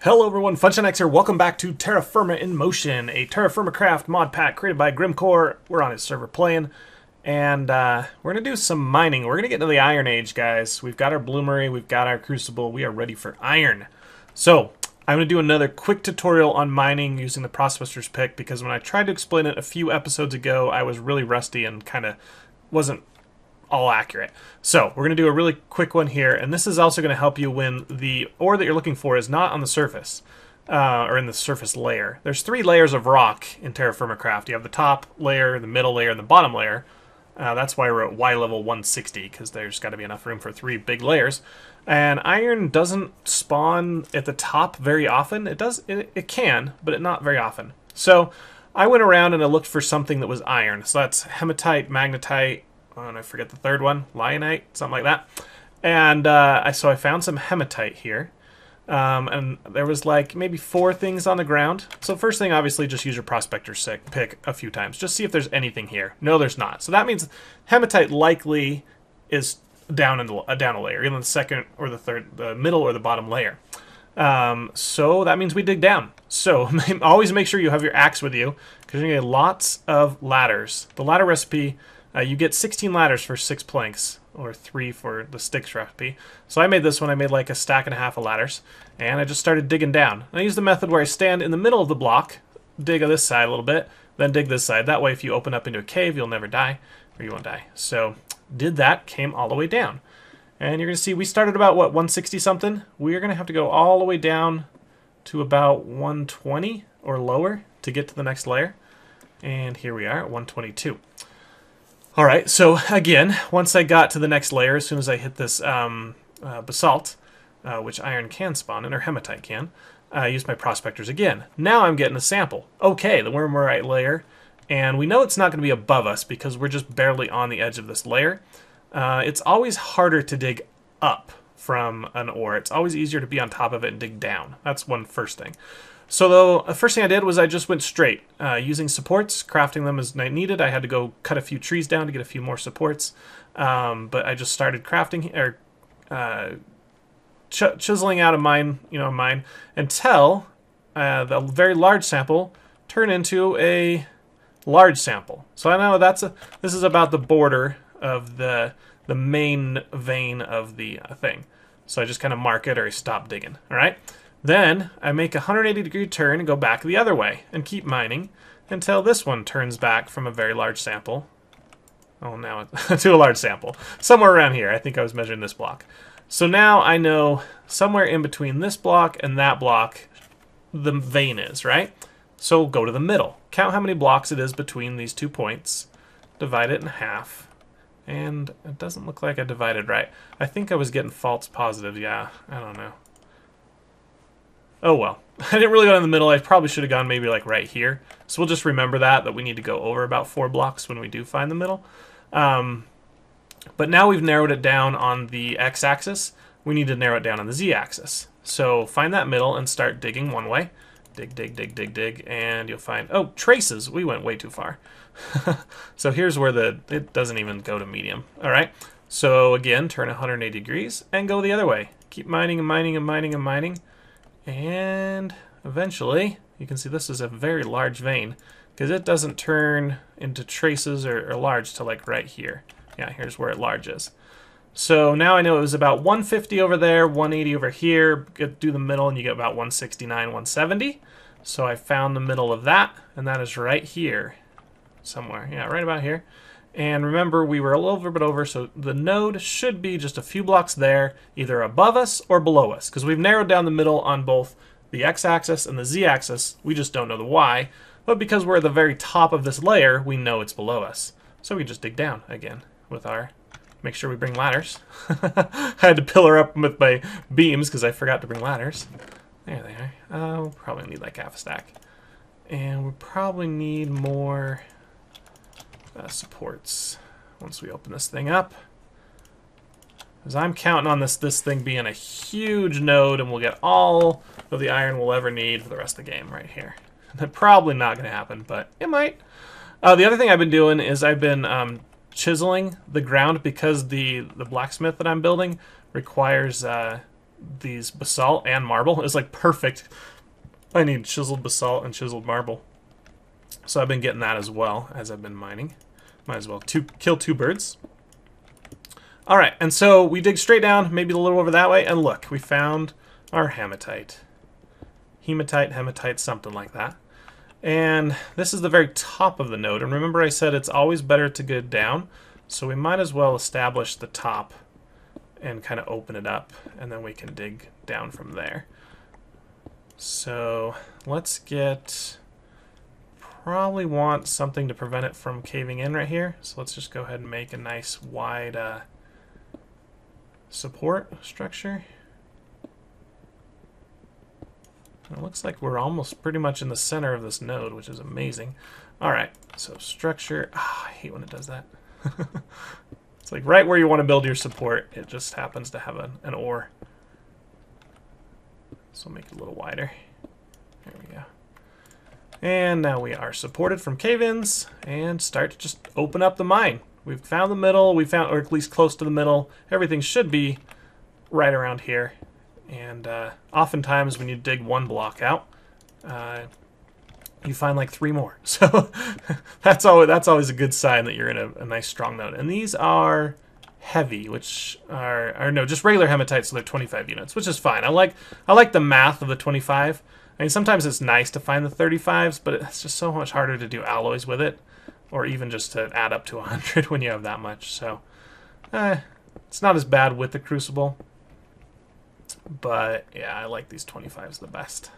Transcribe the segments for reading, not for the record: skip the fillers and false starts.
Hello everyone, FunctionX here. Welcome back to TerraFirma in Motion, a TerraFirmaCraft mod pack created by Grimcore. We're on his server playing, and we're going to do some mining. We're going to get into the Iron Age, guys. We've got our bloomery, we've got our crucible, we are ready for iron. So, I'm going to do another quick tutorial on mining using the Prospector's Pick, because when I tried to explain it a few episodes ago, I was really rusty and kind of wasn't all accurate. So we're going to do a really quick one here, and this is also going to help you when the ore that you're looking for is not on the surface, or in the surface layer. There's 3 layers of rock in TerraFirmaCraft. You have the top layer, the middle layer, and the bottom layer. That's why we're at Y level 160, because there's got to be enough room for 3 big layers. And iron doesn't spawn at the top very often. It can, but not very often. So I went around and I looked for something that was iron. So that's hematite, magnetite, and I forget the third one, lionite, something like that. And so I found some hematite here. And there was like maybe 4 things on the ground. So first thing, obviously, just use your Prospector's Pick a few times. Just see if there's anything here. No, there's not. So that means hematite likely is down a layer, either the second or the third, the middle or the bottom layer. So that means we dig down. So always make sure you have your axe with you, because you're going to get lots of ladders. The ladder recipe, you get 16 ladders for 6 planks, or 3 for the sticks recipe. So I made this one. I made like a stack and a half of ladders, and I just started digging down. I used the method where I stand in the middle of the block, dig on this side a little bit, then dig this side. That way if you open up into a cave, you'll never die, or you won't die. So did that, came all the way down. And you're going to see we started about, what, 160 something? We're going to have to go all the way down to about 120 or lower to get to the next layer. And here we are at 122. Alright, so again, once I got to the next layer, as soon as I hit this basalt, which iron can spawn in, or hematite can, I used my prospectors again. Now I'm getting a sample. Okay, the wormorite layer, and we know it's not going to be above us because we're just barely on the edge of this layer. It's always harder to dig up from an ore. It's always easier to be on top of it and dig down. That's one first thing. So the first thing I did was I just went straight, using supports, crafting them as I needed. I had to go cut a few trees down to get a few more supports, but I just started crafting, or chiseling out a mine, until the very large sample turned into a large sample. So I know this is about the border of the main vein of the thing. So I just kind of mark it, or I stop digging. All right. Then I make a 180-degree turn and go back the other way and keep mining until this one turns back from a very large sample. Oh, now to a large sample. Somewhere around here. I think I was measuring this block. So now I know somewhere in between this block and that block the vein is, right? So go to the middle. Count how many blocks it is between these 2 points. Divide it in half. And it doesn't look like I divided right. I think I was getting false positive. Yeah, I don't know. Oh well, I didn't really go in the middle. I probably should have gone maybe like right here. So we'll just remember that we need to go over about 4 blocks when we do find the middle. But now we've narrowed it down on the x-axis. We need to narrow it down on the z-axis. So find that middle and start digging one way. Dig, dig, dig, dig, dig, and you'll find, oh, traces. We went way too far. So here's where it doesn't even go to medium. All right, so again, turn 180 degrees and go the other way. Keep mining and mining and mining and mining. And eventually, you can see this is a very large vein, because it doesn't turn into traces or large till like right here. Yeah, here's where it large is. So now I know it was about 150 over there, 180 over here. Do the middle and you get about 169, 170. So I found the middle of that, and that is right here somewhere. Yeah, right about here. And remember, we were a little bit over, so the node should be just a few blocks there, either above us or below us, because we've narrowed down the middle on both the x-axis and the z-axis. We just don't know the y, but because we're at the very top of this layer, we know it's below us. So we just dig down again with our, make sure we bring ladders. I had to pillar up with my beams because I forgot to bring ladders. There they are. We'll probably need like half a stack. And we'll probably need more supports once we open this thing up, because I'm counting on this thing being a huge node, and we'll get all of the iron we'll ever need for the rest of the game right here. That's probably not going to happen, but it might. The other thing I've been doing is I've been chiseling the ground, because the blacksmith that I'm building requires these basalt and marble. It's like perfect. I need chiseled basalt and chiseled marble. So I've been getting that as well as I've been mining. Might as well kill two birds. Alright, and so we dig straight down, maybe a little over that way, and look, we found our hematite. Hematite, something like that. And this is the very top of the node, and remember I said it's always better to go down, so we might as well establish the top and kind of open it up, and then we can dig down from there. So let's get... Probably want something to prevent it from caving in right here. So let's just go ahead and make a nice wide support structure. It looks like we're almost pretty much in the center of this node, which is amazing. Alright, so structure. I hate when it does that. It's like right where you want to build your support, it just happens to have an ore. So we'll make it a little wider. There we go. And now we are supported from cave-ins and start to just open up the mine. We've found the middle, or at least close to the middle. Everything should be right around here. And oftentimes when you dig one block out, you find like 3 more. So that's always a good sign that you're in a nice strong node. And these are heavy, which are no, just regular hematite, so they're 25 units, which is fine. I like the math of the 25. I mean, sometimes it's nice to find the 35s, but it's just so much harder to do alloys with it, or even just to add up to 100 when you have that much. So it's not as bad with the crucible, but yeah, I like these 25s the best.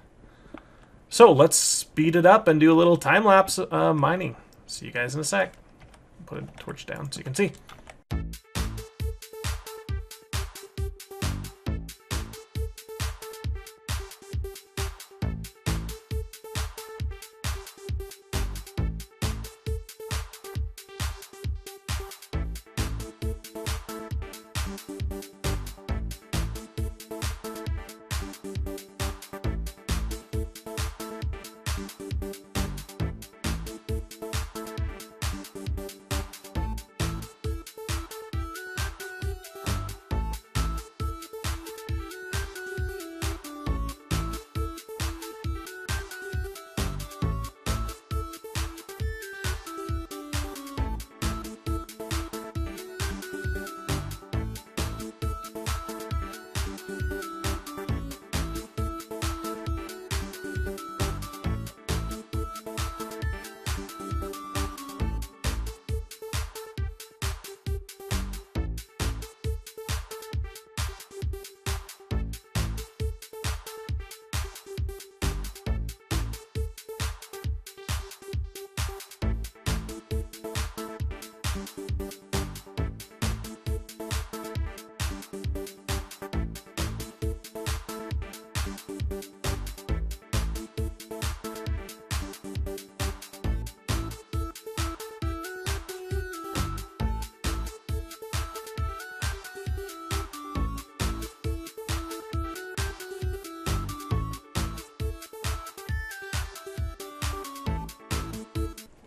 So let's speed it up and do a little time-lapse mining. See you guys in a sec. Put a torch down so you can see.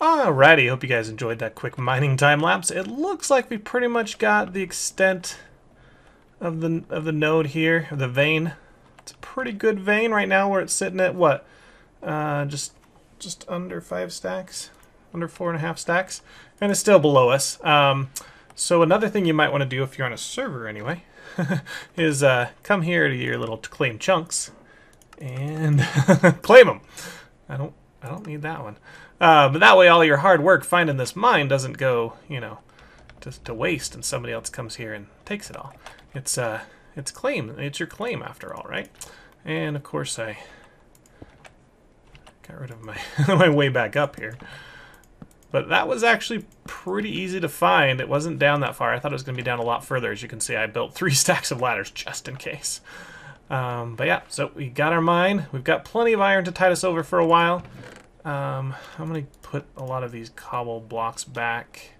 Alrighty, hope you guys enjoyed that quick mining time lapse. It looks like we pretty much got the extent of the node here, of the vein. It's a pretty good vein right now, where it's sitting at what? Just under 5 stacks, under 4.5 stacks, and it's still below us. So another thing you might want to do if you're on a server anyway, is come here to your little claim chunks and claim them. I don't need that one. But that way all your hard work finding this mine doesn't go, you know, to waste and somebody else comes here and takes it all. It's claim. It's your claim after all, right? And of course I got rid of my my way back up here. But that was actually pretty easy to find. It wasn't down that far. I thought it was going to be down a lot further. As you can see, I built 3 stacks of ladders just in case. But yeah, so we got our mine. We've got plenty of iron to tide us over for a while. I'm going to put a lot of these cobble blocks back.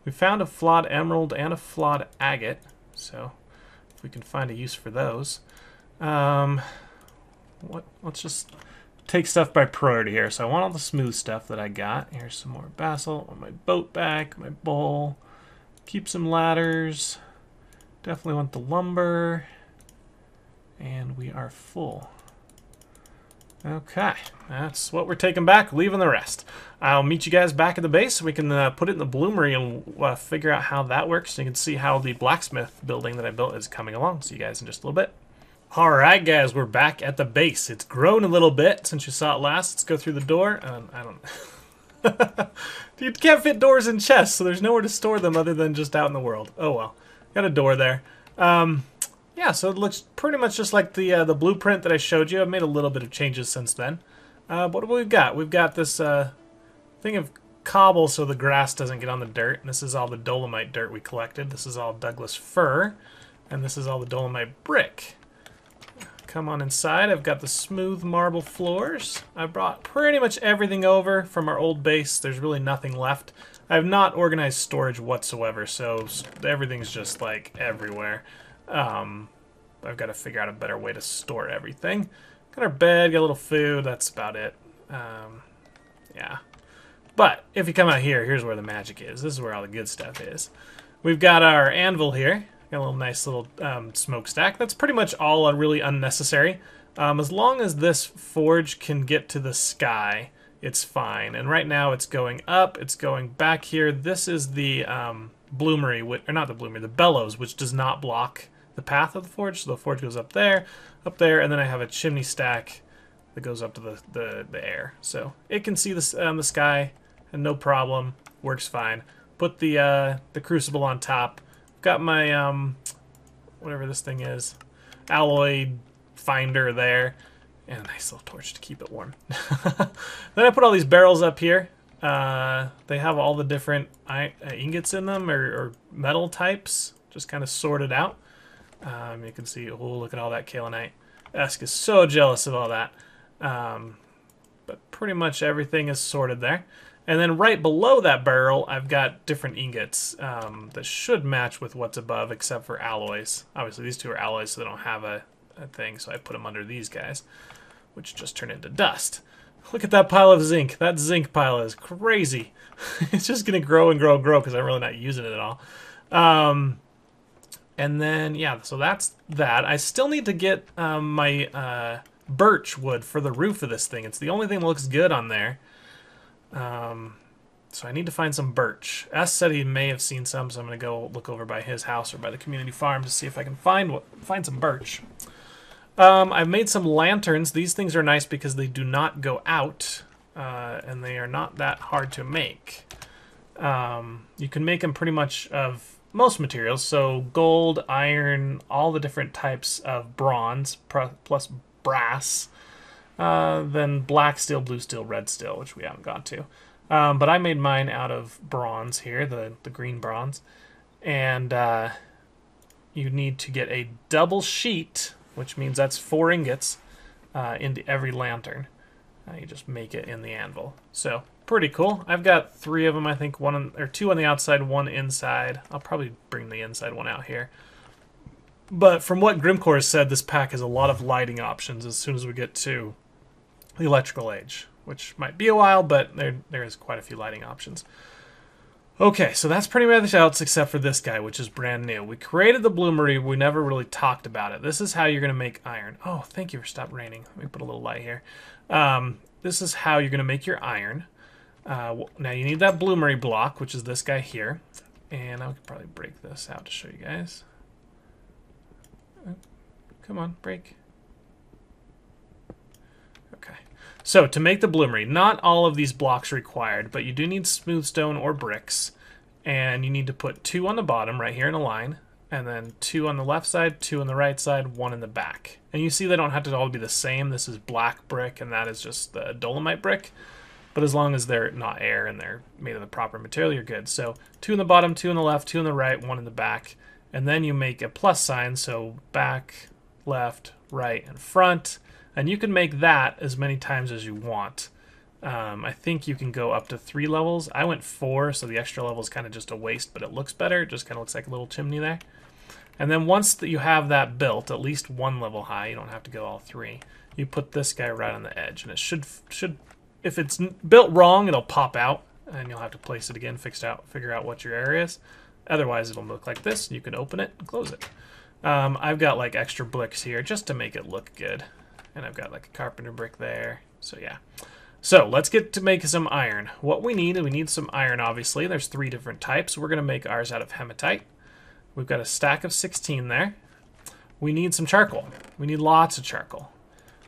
We found a flawed emerald and a flawed agate, so if we can find a use for those. Let's just take stuff by priority here. So I want all the smooth stuff that I got. Here's some more basalt, want my boat back, my bowl. Keep some ladders. Definitely want the lumber. And we are full. Okay, that's what we're taking back, leaving the rest. I'll meet you guys back at the base so we can put it in the bloomery and figure out how that works. So you can see how the blacksmith building that I built is coming along. See you guys in just a little bit. Alright guys, we're back at the base. It's grown a little bit since you saw it last. Let's go through the door. I don't You can't fit doors in chests, so there's nowhere to store them other than just out in the world. Oh well. Got a door there. Yeah, so it looks pretty much just like the blueprint that I showed you. I've made a little bit of changes since then. What do we got? We've got this thing of cobble so the grass doesn't get on the dirt. And this is all the dolomite dirt we collected. This is all Douglas fir. And this is all the dolomite brick. Come on inside. I've got the smooth marble floors. I brought pretty much everything over from our old base. There's really nothing left. I have not organized storage whatsoever, so everything's just like everywhere. I've got to figure out a better way to store everything. Got our bed, got a little food, that's about it. Yeah. But if you come out here, here's where the magic is. This is where all the good stuff is. We've got our anvil here. Got a little nice little smokestack. That's pretty much all really unnecessary. As long as this forge can get to the sky, it's fine. And right now it's going up, it's going back here. This is the bloomery, or not the bloomery, the bellows, which does not block the path of the forge. So the forge goes up there, and then I have a chimney stack that goes up to the air. So it can see the sky, and no problem, works fine. Put the crucible on top. Got my, whatever this thing is, alloy finder there, and a nice little torch to keep it warm. Then I put all these barrels up here. They have all the different ingots in them, or metal types, just kind of sorted out. You can see, oh, look at all that kaolinite. Esk is so jealous of all that. But pretty much everything is sorted there. And then right below that barrel, I've got different ingots that should match with what's above, except for alloys. Obviously, these two are alloys, so they don't have a thing, so I put them under these guys, which just turn into dust. Look at that pile of zinc. That zinc pile is crazy. It's just going to grow and grow and grow because I'm really not using it at all. And then, yeah, so that's that. I still need to get my birch wood for the roof of this thing. It's the only thing that looks good on there. So I need to find some birch. S said he may have seen some, so I'm going to go look over by his house or by the community farm to see if I can find some birch. I've made some lanterns. These things are nice because they do not go out, and they are not that hard to make. You can make them pretty much of most materials, so gold, iron, all the different types of bronze, plus brass, then black steel, blue steel, red steel, which we haven't got to. But I made mine out of bronze here, the green bronze. And you need to get a double sheet, which means that's 4 ingots into every lantern. You just make it in the anvil. So, pretty cool. I've got 3 of them, I think, 2 on the outside, 1 inside. I'll probably bring the inside one out here. But from what Grimcore has said, this pack has a lot of lighting options as soon as we get to the electrical age, which might be a while, but there is quite a few lighting options. Okay, so that's pretty much else except for this guy, which is brand new. We created the bloomery, we never really talked about it. This is how you're going to make iron. Oh, thank you for stop raining. Let me put a little light here. This is how you're going to make your iron. Now you need that bloomery block, which is this guy here. And I could probably break this out to show you guys. Come on, break. Okay. So to make the bloomery, not all of these blocks are required, but you do need smooth stone or bricks. And you need to put 2 on the bottom right here in a line, and then 2 on the left side, 2 on the right side, 1 in the back. And you see they don't have to all be the same. This is black brick, and that is just the dolomite brick. But as long as they're not air and they're made of the proper material, you're good. So 2 on the bottom, 2 on the left, 2 on the right, 1 in the back. And then you make a plus sign, so back, left, right, and front. And you can make that as many times as you want. I think you can go up to 3 levels. I went 4, so the extra level is kind of just a waste, but it looks better. It just kind of looks like a little chimney there. And then once that you have that built, at least 1 level high, you don't have to go all 3, you put this guy right on the edge. And it should if it's built wrong, it'll pop out, and you'll have to place it again, figure out what your area is. Otherwise, it'll look like this. You can open it and close it. I've got like extra bricks here just to make it look good. And I've got like a carpenter brick there. So yeah. So let's get to make some iron. What we need some iron, obviously. There's 3 different types. We're going to make ours out of hematite. We've got a stack of 16 there. We need some charcoal. We need lots of charcoal.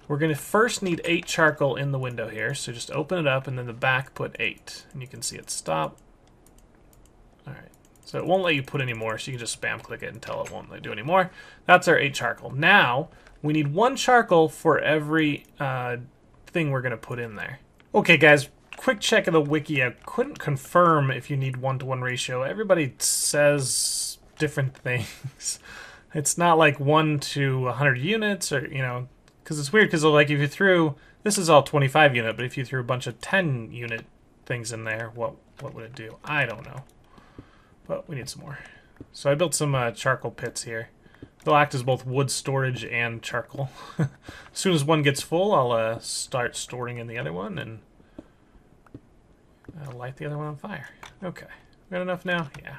We're going to first need 8 charcoal in the window here. So just open it up and then the back put 8. And you can see it stop. Alright. So it won't let you put any more, so you can just spam click it until it won't let you do any more. That's our 8 charcoal. Now, we need 1 charcoal for every thing we're going to put in there. Okay, guys, quick check of the wiki. I couldn't confirm if you need 1-to-1 ratio. Everybody says different things. It's not like 1 to 100 units or, you know, because it's weird because, like, if you threw, this is all 25 unit, but if you threw a bunch of 10 unit things in there, what would it do? I don't know. But we need some more. So I built some charcoal pits here. They'll act as both wood storage and charcoal. As soon as one gets full, I'll start storing in the other one, and I'll light the other one on fire. Okay. Got enough now? Yeah.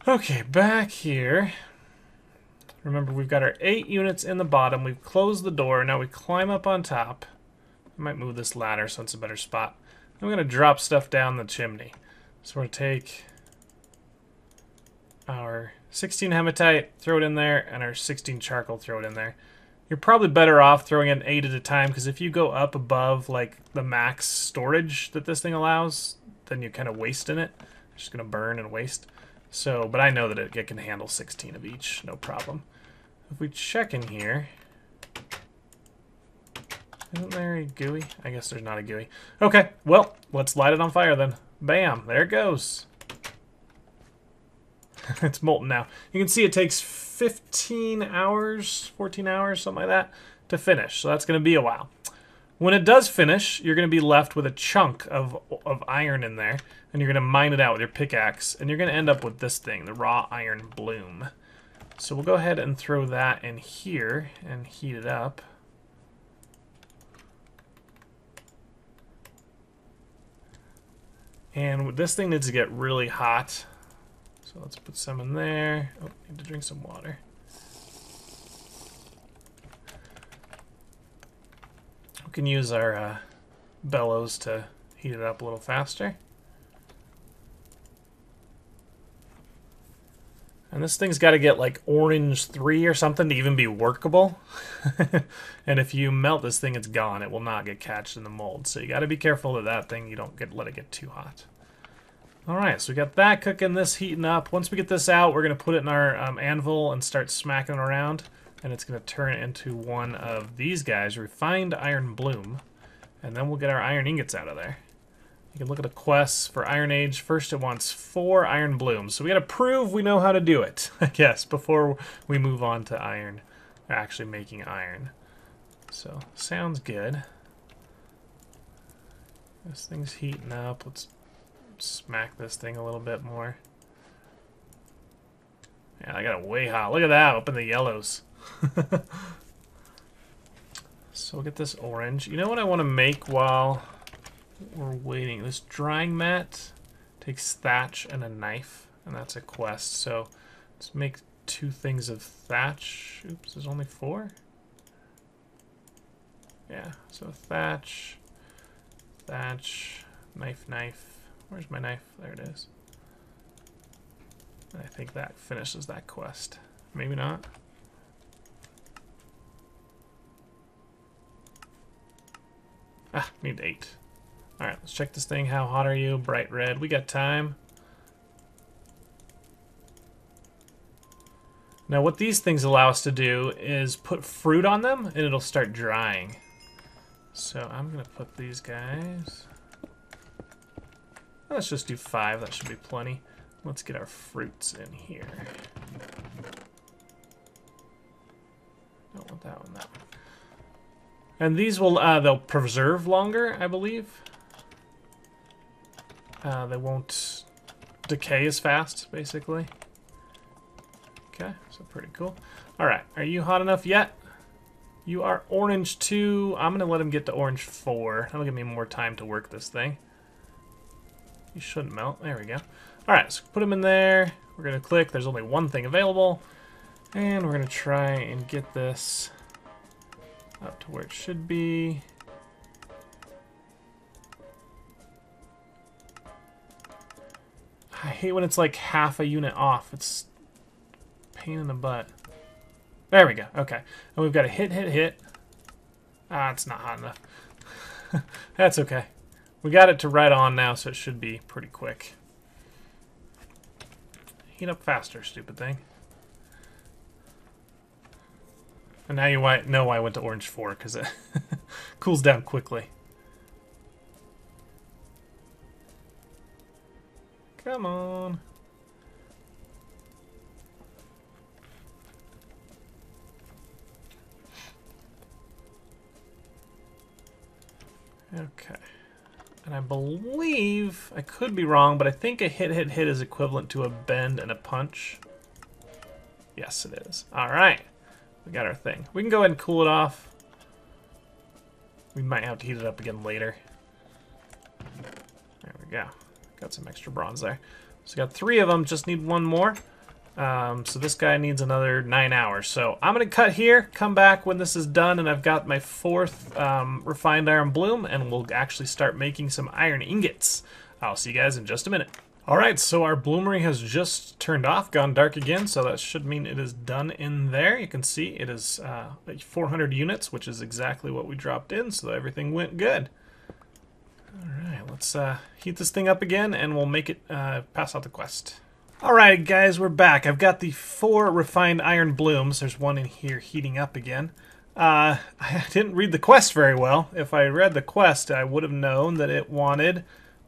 Okay, back here. Remember, we've got our 8 units in the bottom. We've closed the door. Now we climb up on top. I might move this ladder so it's a better spot. I'm going to drop stuff down the chimney. So we're going to take our 16 hematite, throw it in there, and our 16 charcoal, throw it in there. You're probably better off throwing in 8 at a time, because if you go up above like the max storage that this thing allows, then you're kind of wasting it. It's just going to burn and waste. So, but I know that it can handle 16 of each, no problem. If we check in here, isn't there a GUI? I guess there's not a GUI. Okay, well, let's light it on fire then. Bam, there it goes. It's molten now. You can see it takes 15 hours, 14 hours, something like that, to finish. So that's going to be a while. When it does finish, you're going to be left with a chunk of iron in there, and you're going to mine it out with your pickaxe, and you're going to end up with this thing, the raw iron bloom. So we'll go ahead and throw that in here and heat it up. And this thing needs to get really hot. So let's put some in there. Oh, need to drink some water. We can use our bellows to heat it up a little faster. And this thing's got to get like orange 3 or something to even be workable. And if you melt this thing, it's gone. It will not get catched in the mold. So you got to be careful of that thing. You don't let it get too hot. Alright, so we got that cooking, this heating up. Once we get this out, we're going to put it in our anvil and start smacking it around. And it's going to turn it into one of these guys, refined iron bloom. And then we'll get our iron ingots out of there. You can look at the quests for Iron Age. First, it wants 4 iron blooms. So we got to prove we know how to do it, I guess, before we move on to iron. Actually making iron. So, sounds good. This thing's heating up. Let's smack this thing a little bit more. Yeah, I got it way hot. Look at that, up in the yellows. So we'll get this orange. You know what I want to make while we're waiting? This drying mat takes thatch and a knife, and that's a quest. So let's make 2 things of thatch. Oops, there's only 4? Yeah, so thatch, knife. Where's my knife? There it is. I think that finishes that quest. Maybe not. Ah, need 8. Alright, let's check this thing. How hot are you? Bright red. We got time. Now what these things allow us to do is put fruit on them and it'll start drying. So I'm going to put these guys... Let's just do 5. That should be plenty. Let's get our fruits in here. Don't want that one, that one. And these will, they'll preserve longer, I believe. They won't decay as fast, basically. Okay, so pretty cool. Alright, are you hot enough yet? You are orange 2. I'm going to let him get to orange 4. That'll give me more time to work this thing. You shouldn't melt. There we go. Alright, so put them in there. We're going to click. There's only one thing available. And we're going to try and get this up to where it should be. I hate when it's like half a unit off. It's a pain in the butt. There we go. Okay. And we've got a hit. Ah, it's not hot enough. That's okay. We got it to right on now, so it should be pretty quick. Heat up faster, stupid thing. And now you know why I went to orange 4, because it cools down quickly. Come on. Okay. And I believe, I could be wrong, but I think a hit is equivalent to a bend and a punch. Yes, it is. All right. We got our thing. We can go ahead and cool it off. We might have to heat it up again later. There we go. Got some extra bronze there. So got 3 of them, just need 1 more. So this guy needs another 9 hours. So I'm going to cut here, come back when this is done, and I've got my 4th refined iron bloom, and we'll actually start making some iron ingots. I'll see you guys in just a minute. Alright, so our bloomery has just turned off, gone dark again, so that should mean it is done in there. You can see it is 400 units, which is exactly what we dropped in, so everything went good. Alright, let's heat this thing up again, and we'll make it pass out the quest. Alright guys, we're back. I've got the 4 refined iron blooms. There's one in here heating up again. I didn't read the quest very well. If I read the quest, I would have known that it wanted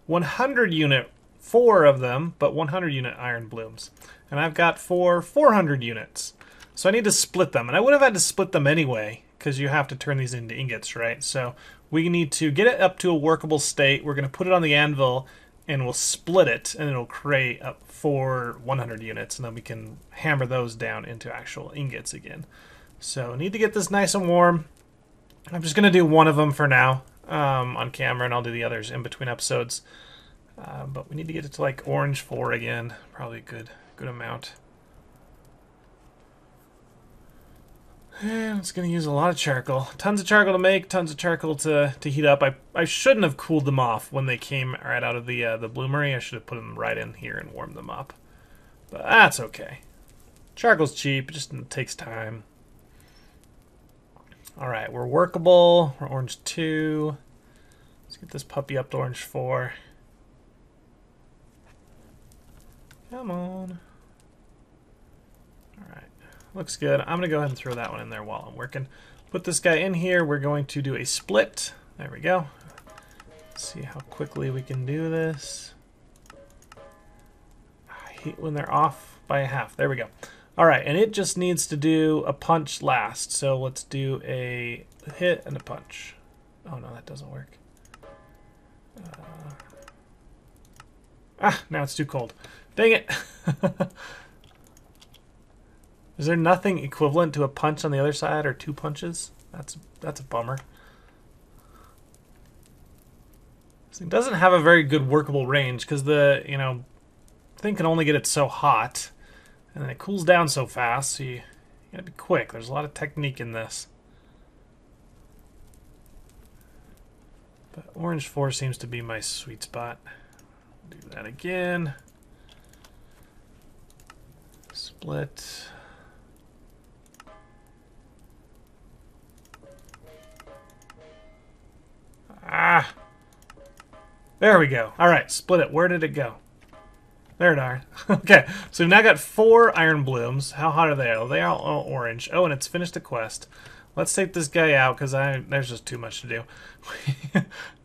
100 unit, 4 of them, but 100 unit iron blooms. And I've got 400 units. So I need to split them. And I would have had to split them anyway, because you have to turn these into ingots, right? So we need to get it up to a workable state. We're going to put it on the anvil, and we'll split it, and it'll create up 100 units, and then we can hammer those down into actual ingots again. So need to get this nice and warm. I'm just going to do one of them for now on camera, and I'll do the others in between episodes. But we need to get it to like orange 4 again. Probably a good amount. And it's going to use a lot of charcoal. Tons of charcoal to make, tons of charcoal to heat up. I shouldn't have cooled them off when they came right out of the bloomery. I should have put them right in here and warmed them up. But that's okay. Charcoal's cheap, it just takes time. Alright, we're workable. We're orange 2. Let's get this puppy up to orange 4. Come on. Alright. Looks good. I'm going to go ahead and throw that one in there while I'm working. Put this guy in here. We're going to do a split. There we go. Let's see how quickly we can do this. I hate when they're off by a half. There we go. Alright, and it just needs to do a punch last. So let's do a hit and a punch. Oh no, that doesn't work. Now it's too cold. Dang it. Is there nothing equivalent to a punch on the other side, or 2 punches? That's a bummer. This thing doesn't have a very good workable range because the thing can only get it so hot, and then it cools down so fast. So you gotta be quick. There's a lot of technique in this. But orange 4 seems to be my sweet spot. Do that again. Split. There we go. Alright, split it. Where did it go? There it are. Okay, so we've now got 4 iron blooms. How hot are they? Oh, they are all orange. Oh, and it's finished the quest. Let's take this guy out, because there's just too much to do.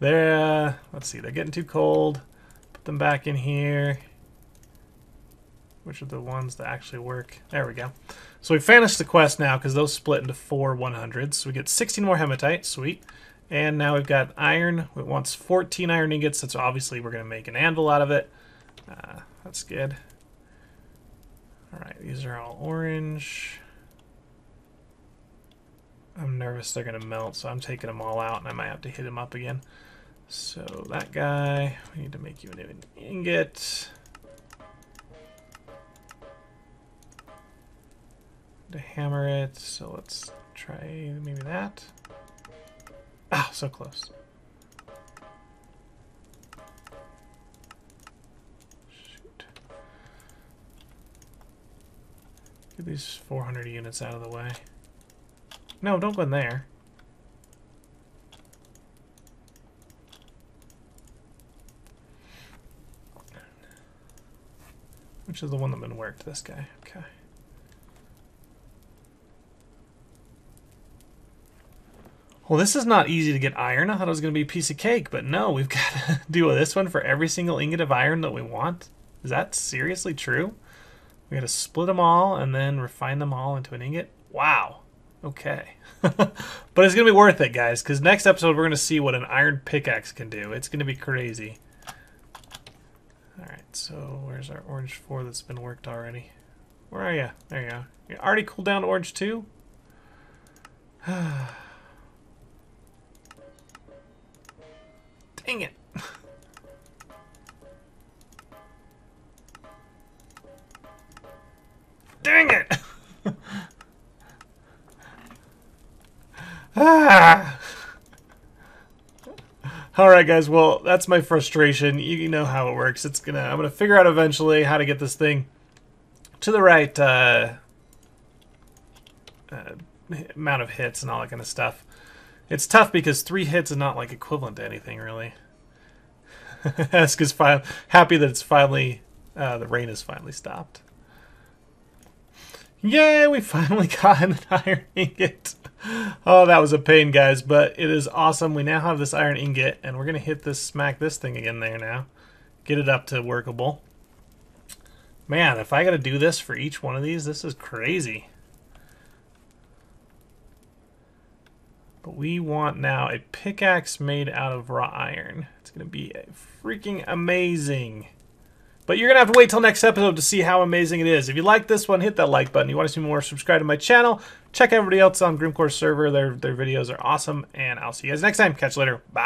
Let's see, they're getting too cold. Put them back in here. Which are the ones that actually work? There we go. So we finished the quest now, because those split into 4 100s. So we get 16 more hematite. Sweet. And now we've got iron. It wants 14 iron ingots. So obviously we're going to make an anvil out of it. That's good. Alright, these are all orange. I'm nervous they're going to melt, so I'm taking them all out, and I might have to hit them up again. So that guy, we need to make you an ingot. To hammer it, so let's try maybe that. Ah, so close. Shoot. Get these 400 units out of the way. No, don't go in there. Which is the one that been worked? This guy. Okay. Well, this is not easy to get iron. I thought it was going to be a piece of cake, but no, we've got to do this one for every single ingot of iron that we want. Is that seriously true? We got to split them all and then refine them all into an ingot? Wow. Okay. But it's going to be worth it, guys, because next episode we're going to see what an iron pickaxe can do. It's going to be crazy. Alright, so where's our orange 4 that's been worked already? Where are you? There you go. You already cooled down to orange 2? Dang it. Dang it! Ah! Alright guys, well, that's my frustration. You know how it works. I'm gonna figure out eventually how to get this thing to the right amount of hits and all that kind of stuff. It's tough because 3 hits is not like equivalent to anything, really. Ask is happy that it's finally the rain has finally stopped. Yay, we finally got an iron ingot. Oh, that was a pain, guys, but it is awesome. We now have this iron ingot, and we're gonna smack this thing again there now. Get it up to workable. Man, if I gotta do this for each one of these, this is crazy. But we want now a pickaxe made out of raw iron. It's going to be freaking amazing. But you're going to have to wait till next episode to see how amazing it is. If you like this one, hit that like button. You want to see more, subscribe to my channel. Check out everybody else on Grimcore's server. Their videos are awesome. And I'll see you guys next time. Catch you later. Bye.